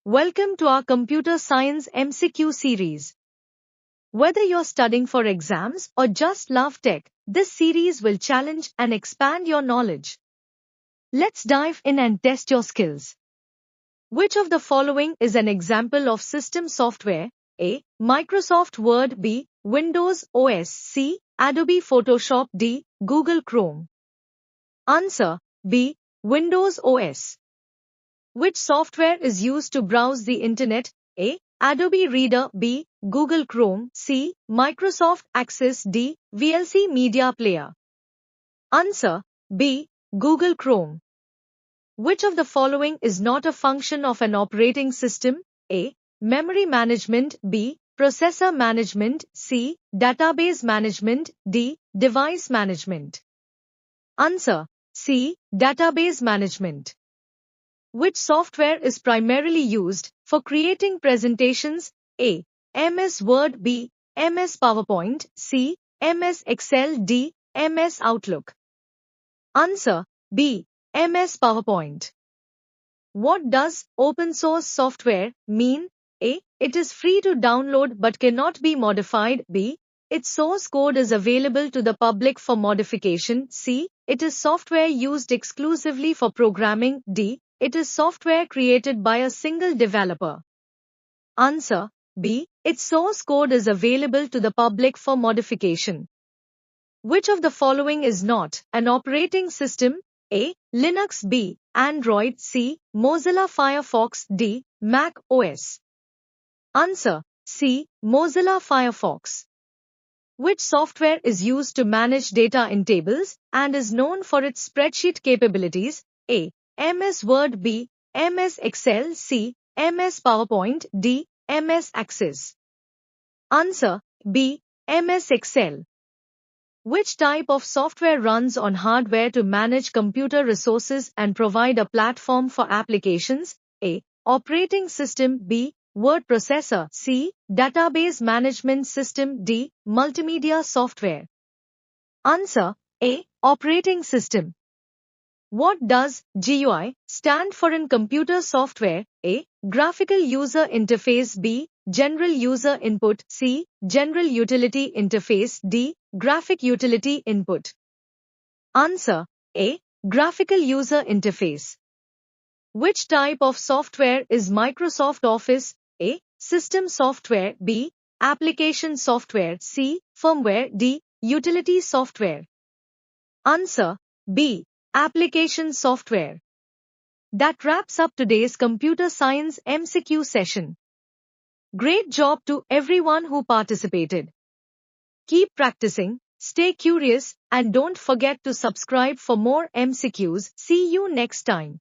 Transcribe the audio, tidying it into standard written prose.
Welcome to our Computer Science MCQ series. Whether you're studying for exams or just love tech, this series will challenge and expand your knowledge. Let's dive in and test your skills. Which of the following is an example of system software? A. Microsoft Word. B. Windows OS. C. Adobe Photoshop. D. Google Chrome. Answer. B. Windows OS. Which software is used to browse the internet? A. Adobe Reader. B. Google Chrome. C. Microsoft Access. D. VLC Media Player. Answer. B. Google Chrome. Which of the following is not a function of an operating system? A. Memory management. B. Processor management. C. Database management. D. Device management. Answer. C. Database management. Which software is primarily used for creating presentations? A. MS Word. B. MS PowerPoint. C. MS Excel. D. MS Outlook. Answer. B. MS PowerPoint. What does open source software mean? A. It is free to download but cannot be modified. B. Its source code is available to the public for modification. C. It is software used exclusively for programming. D. It is software created by a single developer. Answer. B. Its source code is available to the public for modification. Which of the following is not an operating system? A. Linux. B. Android. C. Mozilla Firefox. D. Mac OS. Answer. C. Mozilla Firefox. Which software is used to manage data in tables and is known for its spreadsheet capabilities? A. MS Word. B. MS Excel. C. MS PowerPoint. D. MS Access. Answer. B. MS Excel. Which type of software runs on hardware to manage computer resources and provide a platform for applications? A. Operating system. B. Word processor. C. Database management system. D. Multimedia software. Answer. A. Operating system. What does GUI stand for in computer software? A. Graphical User Interface. B. General User Input. C. General Utility Interface. D. Graphic Utility Input. Answer. A. Graphical User Interface. Which type of software is Microsoft Office? A. System software. B. Application software. C. Firmware. D. Utility software. Answer. B. Application software. That wraps up today's Computer Science MCQ session. Great job to everyone who participated. Keep practicing, stay curious, and don't forget to subscribe for more MCQs. See you next time.